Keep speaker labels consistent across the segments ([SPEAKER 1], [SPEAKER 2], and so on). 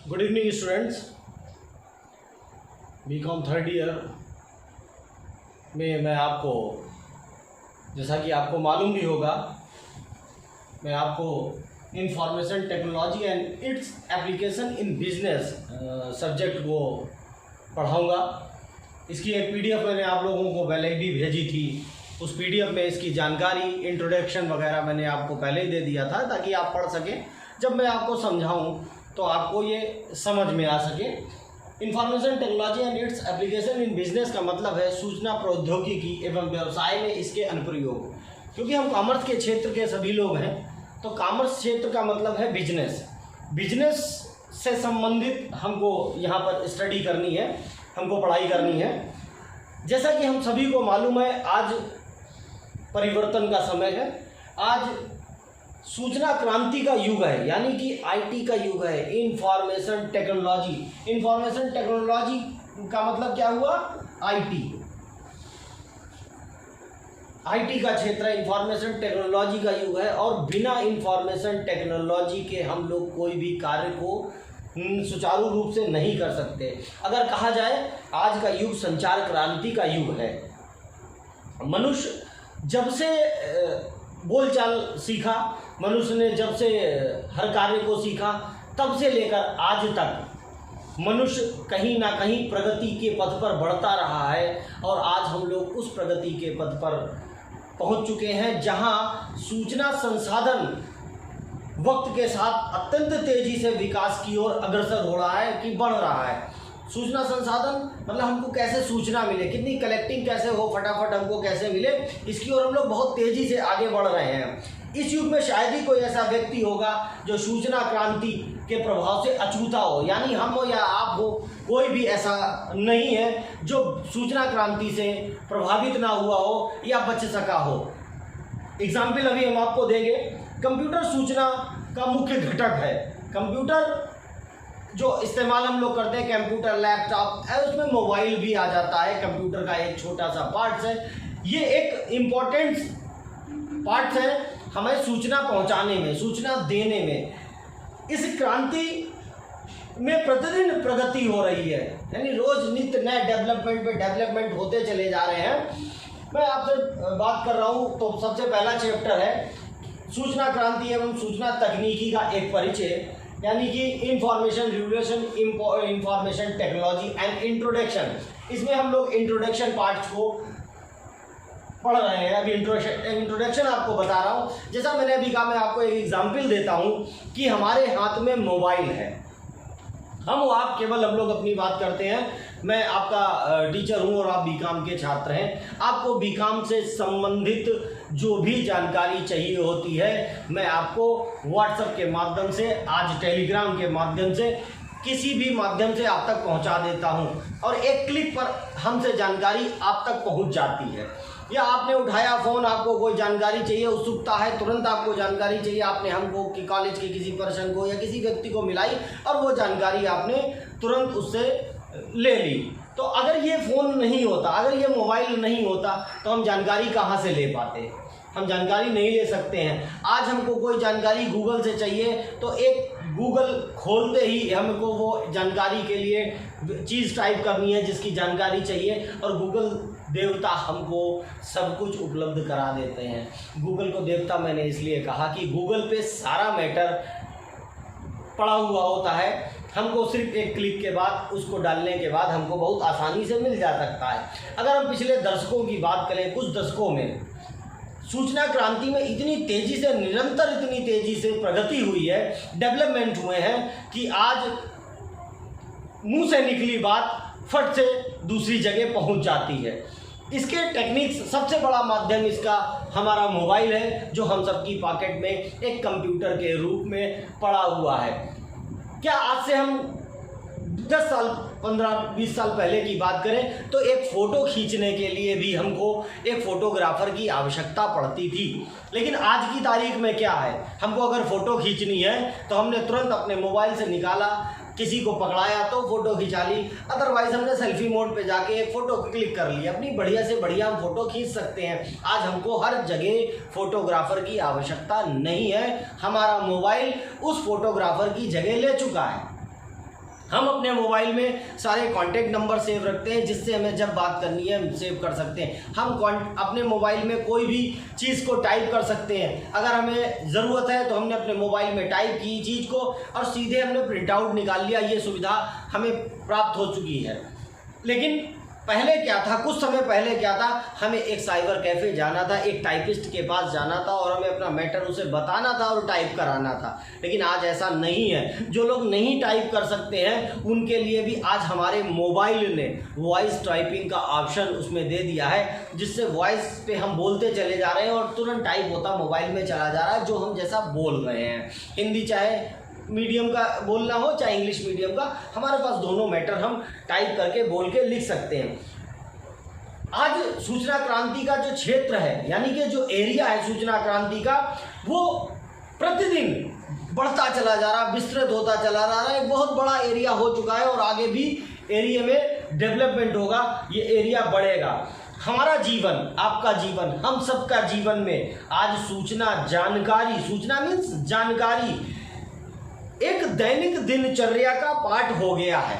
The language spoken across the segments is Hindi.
[SPEAKER 1] Good evening students. BCom third year में मैं आपको, जैसा कि आपको मालूम भी होगा, मैं आपको information technology and its application in business subject को पढ़ाऊंगा। इसकी एक पीडीएफ मैंने आप लोगों को पहले भी भेजी थी। उस पीडीएफ में इसकी जानकारी, इंट्रोडक्शन वगैरह मैंने आपको पहले ही दे दिया था ताकि आप पढ़ सकें। जब मैं आपको समझाऊं तो आपको ये समझ में आ सके। Information technology and its application in business का मतलब है सूचना प्रौद्योगिकी एवं व्यवसाय में इसके अनुप्रयोग। क्योंकि हम कॉमर्स के क्षेत्र के सभी लोग हैं, तो कॉमर्स क्षेत्र का मतलब है बिजनेस। बिजनेस से संबंधित हमको यहाँ पर स्टडी करनी है, हमको पढ़ाई करनी है। जैसा कि हम सभी को मालूम है, आज परिवर्तन का समय है। आज सूचना क्रांति का युग है, यानी कि आईटी का युग है, इंफॉर्मेशन टेक्नोलॉजी। इंफॉर्मेशन टेक्नोलॉजी का मतलब क्या हुआ? आईटी। आईटी का क्षेत्र है, इंफॉर्मेशन टेक्नोलॉजी का युग है। और बिना इंफॉर्मेशन टेक्नोलॉजी के हम लोग कोई भी कार्य को सुचारू रूप से नहीं कर सकते। अगर कहा जाए आज का युग संचार क्रांति का युग है। मनुष्य जब से बोलचाल सीखा, मनुष्य ने जब से हर कार्य को सीखा, तब से लेकर आज तक मनुष्य कहीं ना कहीं प्रगति के पथ पर बढ़ता रहा है। और आज हम लोग उस प्रगति के पथ पर पहुंच चुके हैं जहां सूचना संसाधन वक्त के साथ अत्यंत तेजी से विकास की ओर अग्रसर हो रहा है कि बढ़ रहा है। सूचना संसाधन मतलब हमको कैसे सूचना मिले, कितनी कलेक्टिंग कैसे हो, फटाफट हमको कैसे मिले, इसकी ओर हम लोग बहुत तेजी से आगे बढ़ रहे हैं। इस युग में शायद ही कोई ऐसा व्यक्ति होगा जो सूचना क्रांति के प्रभाव से अछूता हो, यानी हम हो या आप हो, कोई भी ऐसा नहीं है जो सूचना क्रांति से प्रभावित ना हुआ हो या बच सका हो। एग्जाम्पल अभी हम आपको देंगे। कंप्यूटर सूचना का मुख्य घटक है। कंप्यूटर जो इस्तेमाल हम लोग करते हैं, कंप्यूटर, लैपटॉप, उसमें मोबाइल भी आ जाता है। कंप्यूटर का एक छोटा सा पार्ट है। ये एक इम्पोर्टेंट पार्ट है हमें सूचना पहुंचाने में, सूचना देने में। इस क्रांति में प्रतिदिन प्रगति हो रही है, यानी रोज नित्य नए डेवलपमेंट पे डेवलपमेंट होते चले जा रहे हैं। मैं आपसे बात कर रहा हूँ तो सबसे पहला चैप्टर है सूचना क्रांति एवं सूचना तकनीकी का एक परिचय, यानी कि information revolution, information technology and introduction. इसमें हम लोग इंट्रोडक्शन पार्ट को पढ़ रहे हैं। अभी इंट्रोडक्शन आपको बता रहा हूँ। जैसा मैंने अभी कहा, मैं आपको एक एग्जाम्पल देता हूँ कि हमारे हाथ में मोबाइल है। हम आप केवल हम लोग अपनी बात करते हैं। मैं आपका टीचर हूँ और आप बीकॉम के छात्र हैं। आपको बीकॉम से संबंधित जो भी जानकारी चाहिए होती है, मैं आपको व्हाट्सएप के माध्यम से, आज टेलीग्राम के माध्यम से, किसी भी माध्यम से आप तक पहुंचा देता हूं। और एक क्लिक पर हमसे जानकारी आप तक पहुंच जाती है। या आपने उठाया फ़ोन, आपको कोई जानकारी चाहिए, उत्सुकता है, तुरंत आपको जानकारी चाहिए, आपने हमको कि कॉलेज के किसी पर्सन को या किसी व्यक्ति को मिलाई और वो जानकारी आपने तुरंत उससे ले ली। तो अगर ये फ़ोन नहीं होता, अगर ये मोबाइल नहीं होता, तो हम जानकारी कहाँ से ले पाते? हम जानकारी नहीं ले सकते हैं। आज हमको कोई जानकारी गूगल से चाहिए तो एक गूगल खोलते ही हमको वो जानकारी के लिए चीज़ टाइप करनी है जिसकी जानकारी चाहिए, और गूगल देवता हमको सब कुछ उपलब्ध करा देते हैं। गूगल को देवता मैंने इसलिए कहा कि गूगल पे सारा मैटर पड़ा हुआ होता है। हमको सिर्फ एक क्लिक के बाद, उसको डालने के बाद हमको बहुत आसानी से मिल जा सकता है। अगर हम पिछले दशकों की बात करें, कुछ दशकों में सूचना क्रांति में इतनी तेज़ी से, निरंतर इतनी तेज़ी से प्रगति हुई है, डेवलपमेंट हुए हैं कि आज मुंह से निकली बात फट से दूसरी जगह पहुंच जाती है। इसके टेक्निक्स, सबसे बड़ा माध्यम इसका हमारा मोबाइल है, जो हम सबकी पॉकेट में एक कंप्यूटर के रूप में पड़ा हुआ है। क्या आज से हम 10 साल, 15-20 साल पहले की बात करें तो एक फ़ोटो खींचने के लिए भी हमको एक फ़ोटोग्राफ़र की आवश्यकता पड़ती थी। लेकिन आज की तारीख में क्या है, हमको अगर फ़ोटो खींचनी है तो हमने तुरंत अपने मोबाइल से निकाला, किसी को पकड़ाया तो फ़ोटो खिंचा ली, अदरवाइज़ हमने सेल्फी मोड पे जाके एक फ़ोटो क्लिक कर ली, अपनी बढ़िया से बढ़िया हम फ़ोटो खींच सकते हैं। आज हमको हर जगह फ़ोटोग्राफ़र की आवश्यकता नहीं है, हमारा मोबाइल उस फोटोग्राफ़र की जगह ले चुका है। हम अपने मोबाइल में सारे कॉन्टैक्ट नंबर सेव रखते हैं, जिससे हमें जब बात करनी है हम सेव कर सकते हैं। हम अपने मोबाइल में कोई भी चीज़ को टाइप कर सकते हैं। अगर हमें ज़रूरत है तो हमने अपने मोबाइल में टाइप की चीज़ को और सीधे हमने प्रिंट आउट निकाल लिया। ये सुविधा हमें प्राप्त हो चुकी है। लेकिन पहले क्या था, कुछ समय पहले क्या था, हमें एक साइबर कैफ़े जाना था, एक टाइपिस्ट के पास जाना था और हमें अपना मैटर उसे बताना था और टाइप कराना था। लेकिन आज ऐसा नहीं है। जो लोग नहीं टाइप कर सकते हैं उनके लिए भी आज हमारे मोबाइल ने वॉइस टाइपिंग का ऑप्शन उसमें दे दिया है, जिससे वॉइस पे हम बोलते चले जा रहे हैं और तुरंत टाइप होता मोबाइल में चला जा रहा है, जो हम जैसा बोल रहे हैं। हिंदी चाहे मीडियम का बोलना हो चाहे इंग्लिश मीडियम का, हमारे पास दोनों मैटर हम टाइप करके बोल के लिख सकते हैं। आज सूचना क्रांति का जो क्षेत्र है, यानी कि जो एरिया है सूचना क्रांति का, वो प्रतिदिन बढ़ता चला जा रहा, विस्तृत होता चला जा रहा है। एक बहुत बड़ा एरिया हो चुका है और आगे भी एरिया में डेवलपमेंट होगा, ये एरिया बढ़ेगा। हमारा जीवन, आपका जीवन, हम सबका जीवन में आज सूचना, जानकारी, सूचना मीन्स जानकारी एक दैनिक दिनचर्या का पार्ट हो गया है।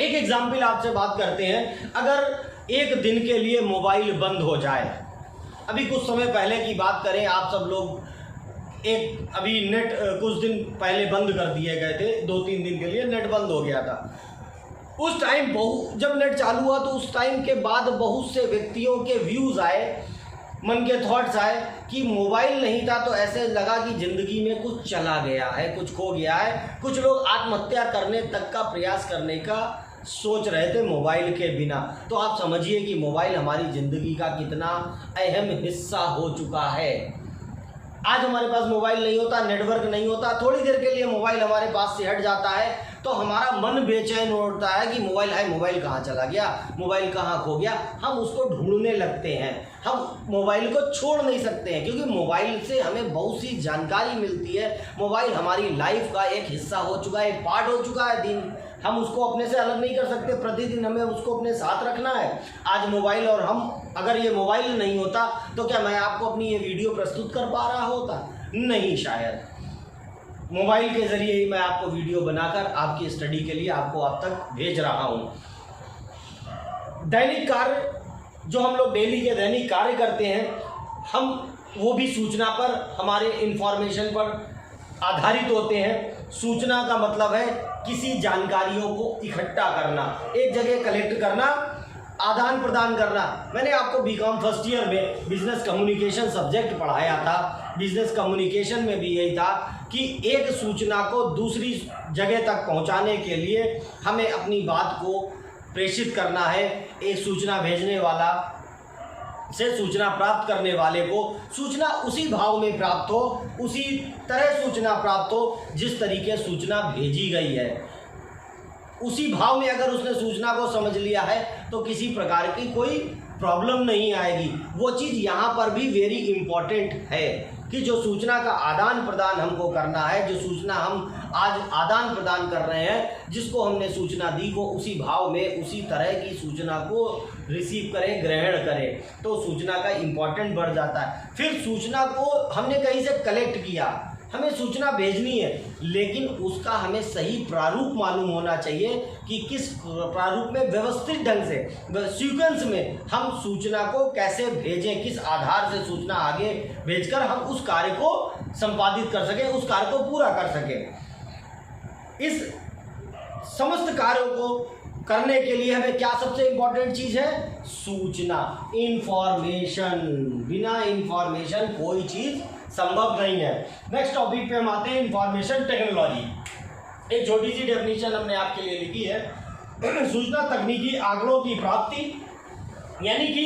[SPEAKER 1] एक एग्जाम्पल आपसे बात करते हैं। अगर एक दिन के लिए मोबाइल बंद हो जाए, अभी कुछ समय पहले की बात करें, आप सब लोग अभी नेट कुछ दिन पहले बंद कर दिए गए थे, 2-3 दिन के लिए नेट बंद हो गया था। उस टाइम जब नेट चालू हुआ तो उस टाइम के बाद बहुत से व्यक्तियों के व्यूज़ आए, मन के थॉट्स आए कि मोबाइल नहीं था तो ऐसे लगा कि ज़िंदगी में कुछ चला गया है, कुछ खो गया है। कुछ लोग आत्महत्या करने तक का प्रयास करने का सोच रहे थे मोबाइल के बिना। तो आप समझिए कि मोबाइल हमारी ज़िंदगी का कितना अहम हिस्सा हो चुका है। आज हमारे पास मोबाइल नहीं होता, नेटवर्क नहीं होता, थोड़ी देर के लिए मोबाइल हमारे पास से हट जाता है तो हमारा मन बेचैन होता है कि मोबाइल है, मोबाइल कहाँ चला गया, मोबाइल कहाँ खो गया। हम उसको ढूंढने लगते हैं। हम मोबाइल को छोड़ नहीं सकते हैं क्योंकि मोबाइल से हमें बहुत सी जानकारी मिलती है। मोबाइल हमारी लाइफ का एक हिस्सा हो चुका है, एक पार्ट हो चुका है। दिन हम उसको अपने से अलग नहीं कर सकते, प्रतिदिन हमें उसको अपने साथ रखना है। आज मोबाइल और हम, अगर ये मोबाइल नहीं होता तो क्या मैं आपको अपनी ये वीडियो प्रस्तुत कर पा रहा होता? नहीं, शायद। मोबाइल के ज़रिए ही मैं आपको वीडियो बनाकर आपकी स्टडी के लिए आपको आप तक भेज रहा हूँ। दैनिक कार्य जो हम लोग डेली के दैनिक कार्य करते हैं, हम वो भी सूचना पर, हमारे इंफॉर्मेशन पर आधारित होते हैं। सूचना का मतलब है किसी जानकारियों को इकट्ठा करना, एक जगह कलेक्ट करना, आदान प्रदान करना। मैंने आपको बीकॉम फर्स्ट ईयर में बिजनेस कम्युनिकेशन सब्जेक्ट पढ़ाया था। बिजनेस कम्युनिकेशन में भी यही था कि एक सूचना को दूसरी जगह तक पहुंचाने के लिए हमें अपनी बात को प्रेषित करना है। एक सूचना भेजने वाला से सूचना प्राप्त करने वाले को सूचना उसी भाव में प्राप्त हो, उसी तरह सूचना प्राप्त हो जिस तरीके सूचना भेजी गई है। उसी भाव में अगर उसने सूचना को समझ लिया है तो किसी प्रकार की कोई प्रॉब्लम नहीं आएगी। वो चीज़ यहाँ पर भी वेरी इम्पॉर्टेंट है कि जो सूचना का आदान प्रदान हमको करना है, जो सूचना हम आज आदान प्रदान कर रहे हैं, जिसको हमने सूचना दी वो उसी भाव में, उसी तरह की सूचना को रिसीव करें, ग्रहण करें, तो सूचना का इम्पॉर्टेंट बढ़ जाता है। फिर सूचना को हमने कहीं से कलेक्ट किया, हमें सूचना भेजनी है, लेकिन उसका हमें सही प्रारूप मालूम होना चाहिए कि किस प्रारूप में, व्यवस्थित ढंग से, सीक्वेंस में हम सूचना को कैसे भेजें, किस आधार से सूचना आगे भेजकर हम उस कार्य को संपादित कर सकें, उस कार्य को पूरा कर सकें। इस समस्त कार्यों को करने के लिए हमें क्या सबसे इम्पोर्टेंट चीज़ है? सूचना, इंफॉर्मेशन। बिना इंफॉर्मेशन कोई चीज़ संभव नहीं है। नेक्स्ट टॉपिक पे हम आते हैं, इंफॉर्मेशन टेक्नोलॉजी। एक छोटी सी डेफिनेशन हमने आपके लिए लिखी है। सूचना तकनीकी आंकड़ों की प्राप्ति, यानी कि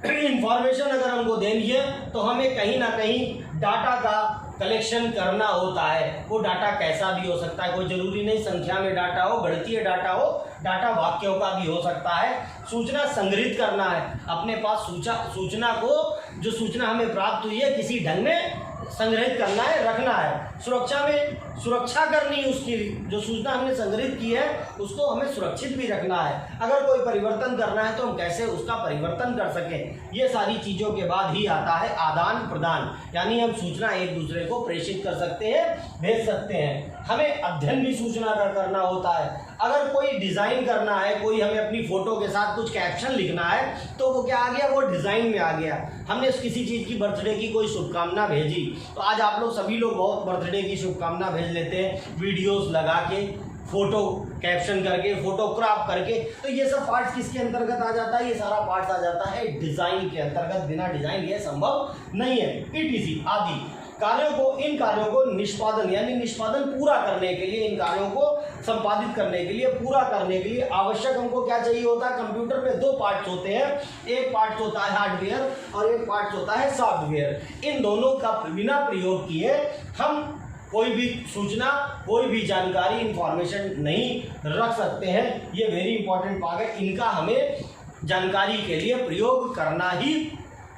[SPEAKER 1] इंफॉर्मेशन अगर हमको देनी है तो हमें कहीं ना कहीं डाटा का कलेक्शन करना होता है। वो डाटा कैसा भी हो सकता है, कोई ज़रूरी नहीं संख्या में डाटा हो, गणितीय डाटा हो, डाटा वाक्यों का भी हो सकता है। सूचना संग्रहित करना है अपने पास। सूचना को, जो सूचना हमें प्राप्त हुई है, किसी ढंग में संग्रहित करना है, रखना है। सुरक्षा में सुरक्षा करनी उसकी, जो सूचना हमने संग्रहित की है उसको हमें सुरक्षित भी रखना है। अगर कोई परिवर्तन करना है तो हम कैसे उसका परिवर्तन कर सकें, ये सारी चीज़ों के बाद ही आता है आदान प्रदान, यानी हम सूचना एक दूसरे को प्रेषित कर सकते हैं, भेज सकते हैं। हमें अध्ययन भी सूचना का करना होता है। अगर कोई डिज़ाइन करना है, कोई हमें अपनी फ़ोटो के साथ कुछ कैप्शन लिखना है तो वो क्या आ गया, वो डिज़ाइन में आ गया। हमने किसी चीज़ की बर्थडे की कोई शुभकामना भेजी तो आज आप लोग सभी लोग बहुत बर्थडे की शुभकामना भेज लेते हैं, वीडियोस लगा के, फोटो कैप्शन करके, फोटो क्रॉप करके। तो ये सब पार्ट्स किसके अंतर्गत आ जाता है, ये सारा पार्ट्स आ जाता है डिज़ाइन के अंतर्गत। बिना डिज़ाइन ये संभव नहीं है। ETC आदि कार्यों को, इन कार्यों को निष्पादन यानी निष्पादन पूरा करने के लिए, इन कार्यों को संपादित करने के लिए, पूरा करने के लिए आवश्यक हमको क्या चाहिए होता है। कंप्यूटर में दो पार्ट्स होते हैं, एक पार्ट होता है हार्डवेयर और एक पार्ट होता है सॉफ्टवेयर। इन दोनों का बिना प्रयोग किए हम कोई भी सूचना, कोई भी जानकारी, इंफॉर्मेशन नहीं रख सकते हैं। ये वेरी इंपॉर्टेंट पार्ट है, इनका हमें जानकारी के लिए प्रयोग करना ही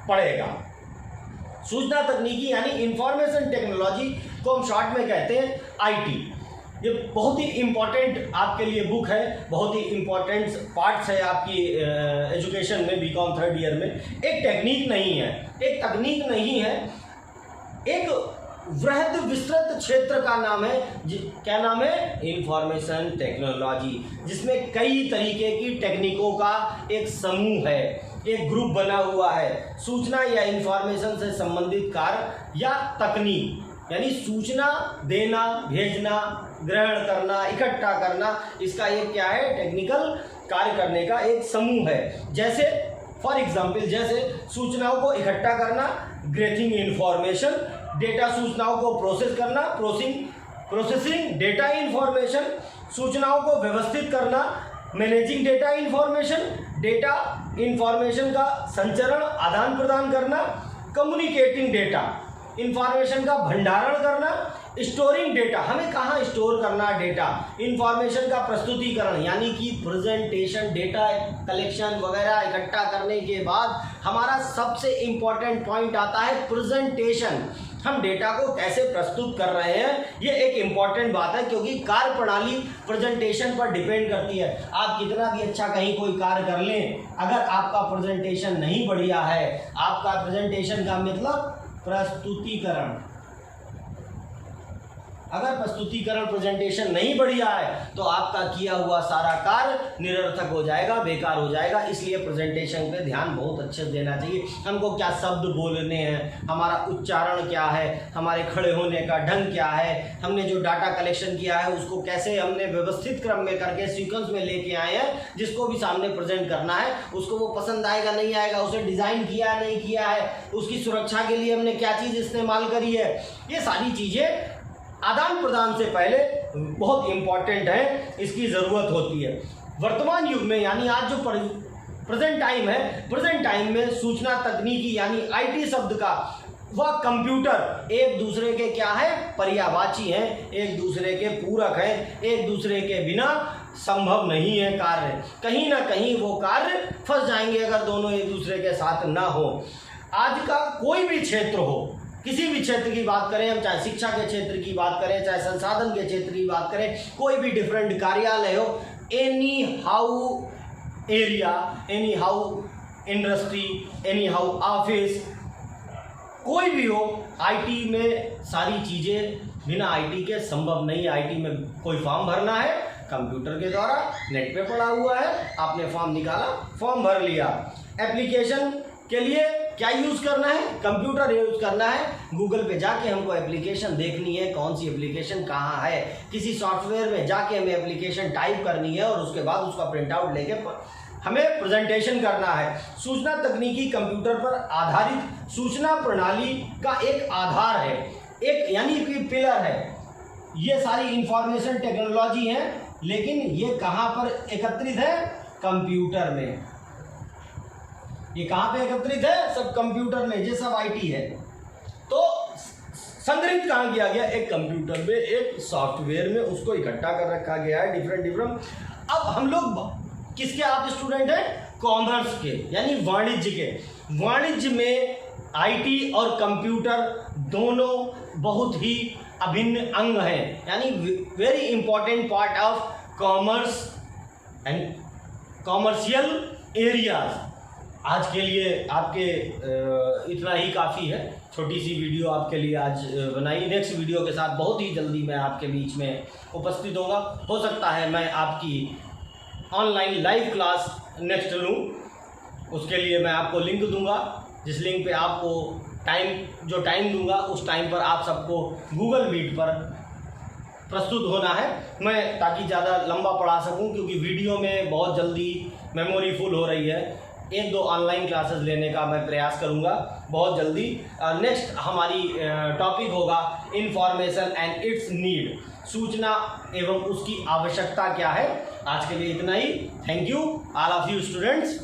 [SPEAKER 1] पड़ेगा। सूचना तकनीकी यानी इंफॉर्मेशन टेक्नोलॉजी को हम शॉर्ट में कहते हैं IT। ये बहुत ही इम्पॉर्टेंट आपके लिए बुक है, बहुत ही इम्पॉर्टेंट पार्ट्स है आपकी एजुकेशन में, BCom 3rd ईयर में। एक टेक्निक नहीं है, एक तकनीक नहीं है, एक वृहद विस्तृत क्षेत्र का नाम है, क्या नाम है, इंफॉर्मेशन टेक्नोलॉजी, जिसमें कई तरीके की टेक्निकों का एक समूह है, एक ग्रुप बना हुआ है। सूचना या इंफॉर्मेशन से संबंधित कार्य या तकनीक, यानी सूचना देना, भेजना, ग्रहण करना, इकट्ठा करना, इसका एक क्या है, टेक्निकल कार्य करने का एक समूह है। जैसे फॉर एग्जाम्पल, जैसे सूचनाओं को इकट्ठा करना, ग्रेथिंग इंफॉर्मेशन, डेटा सूचनाओं को प्रोसेस करना, प्रोसेसिंग डेटा इंफॉर्मेशन, सूचनाओं को व्यवस्थित करना, managing data information, data information का संचरण, आदान प्रदान करना, कम्युनिकेटिंग डेटा इंफॉर्मेशन का भंडारण करना, स्टोरिंग डेटा, हमें कहाँ स्टोर करना डेटा, इंफॉर्मेशन का प्रस्तुतिकरण यानी कि प्रेजेंटेशन, डेटा कलेक्शन वगैरह इकट्ठा करने के बाद हमारा सबसे इम्पॉर्टेंट पॉइंट आता है प्रेजेंटेशन। हम डेटा को कैसे प्रस्तुत कर रहे हैं, ये एक इम्पॉर्टेंट बात है, क्योंकि कार्य प्रणाली प्रेजेंटेशन पर डिपेंड करती है। आप कितना भी अच्छा कहीं कोई कार्य कर लें, अगर आपका प्रेजेंटेशन नहीं बढ़िया है, आपका प्रेजेंटेशन का मतलब प्रस्तुतिकरण, अगर प्रस्तुतिकरण प्रेजेंटेशन नहीं बढ़िया है तो आपका किया हुआ सारा कार्य निरर्थक हो जाएगा, बेकार हो जाएगा। इसलिए प्रेजेंटेशन पे ध्यान बहुत अच्छे से देना चाहिए। हमको क्या शब्द बोलने हैं, हमारा उच्चारण क्या है, हमारे खड़े होने का ढंग क्या है, हमने जो डाटा कलेक्शन किया है उसको कैसे हमने व्यवस्थित क्रम में करके सीक्वेंस में लेके आए हैं, जिसको भी सामने प्रेजेंट करना है उसको वो पसंद आएगा नहीं आएगा, उसे डिज़ाइन किया नहीं किया है, उसकी सुरक्षा के लिए हमने क्या चीज़ इस्तेमाल करी है, ये सारी चीज़ें आदान प्रदान से पहले बहुत इम्पॉर्टेंट है, इसकी ज़रूरत होती है। वर्तमान युग में यानी आज जो प्रेजेंट टाइम है, प्रेजेंट टाइम में सूचना तकनीकी यानी IT शब्द का वह कंप्यूटर एक दूसरे के क्या है, पर्यायवाची हैं, एक दूसरे के पूरक हैं, एक दूसरे के बिना संभव नहीं है कार्य। कहीं ना कहीं वो कार्य फंस जाएंगे अगर दोनों एक दूसरे के साथ ना हो। आज का कोई भी क्षेत्र हो, किसी भी क्षेत्र की बात करें हम, चाहे शिक्षा के क्षेत्र की बात करें, चाहे संसाधन के क्षेत्र की बात करें, कोई भी डिफरेंट कार्यालय हो, any how area, any how industry, any how office, कोई भी हो, IT में सारी चीज़ें बिना IT के संभव नहीं है। IT में कोई फॉर्म भरना है, कंप्यूटर के द्वारा नेट पे पड़ा हुआ है, आपने फॉर्म निकाला, फॉर्म भर लिया। एप्लीकेशन के लिए क्या यूज़ करना है, कंप्यूटर यूज़ करना है। गूगल पे जाके हमको एप्लीकेशन देखनी है, कौन सी एप्लीकेशन कहाँ है, किसी सॉफ्टवेयर में जाके हमें एप्लीकेशन टाइप करनी है और उसके बाद उसका प्रिंट आउट लेके हमें प्रेजेंटेशन करना है। सूचना तकनीकी कंप्यूटर पर आधारित सूचना प्रणाली का एक आधार है, एक यानी कि पिलर है। ये सारी इंफॉर्मेशन टेक्नोलॉजी है, लेकिन ये कहाँ पर एकत्रित है, कंप्यूटर में। ये कहाँ पे एकत्रित है, सब कंप्यूटर में, ये सब IT है। तो संग्रहित कहाँ किया गया, एक कंप्यूटर में, एक सॉफ्टवेयर में उसको इकट्ठा कर रखा गया है, डिफरेंट। अब हम लोग किसके आप स्टूडेंट हैं, कॉमर्स के यानी वाणिज्य के। वाणिज्य में IT और कंप्यूटर दोनों बहुत ही अभिन्न अंग हैं, यानी very important part of commerce and commercial areas. आज के लिए आपके इतना ही काफ़ी है, छोटी सी वीडियो आपके लिए आज बनाई। नेक्स्ट वीडियो के साथ बहुत ही जल्दी मैं आपके बीच में उपस्थित होगा। हो सकता है मैं आपकी ऑनलाइन लाइव क्लास नेक्स्ट लूँ, उसके लिए मैं आपको लिंक दूंगा, जिस लिंक पे आपको टाइम दूंगा उस टाइम पर आप सबको गूगल मीट पर प्रस्तुत होना है। मैं ताकि ज़्यादा लंबा पढ़ा सकूं, क्योंकि वीडियो में बहुत जल्दी मेमोरी फुल हो रही है। 1-2 ऑनलाइन क्लासेस लेने का मैं प्रयास करूंगा बहुत जल्दी। नेक्स्ट हमारी टॉपिक होगा इंफॉर्मेशन एंड इट्स नीड, सूचना एवं उसकी आवश्यकता क्या है। आज के लिए इतना ही। Thank you all of you students.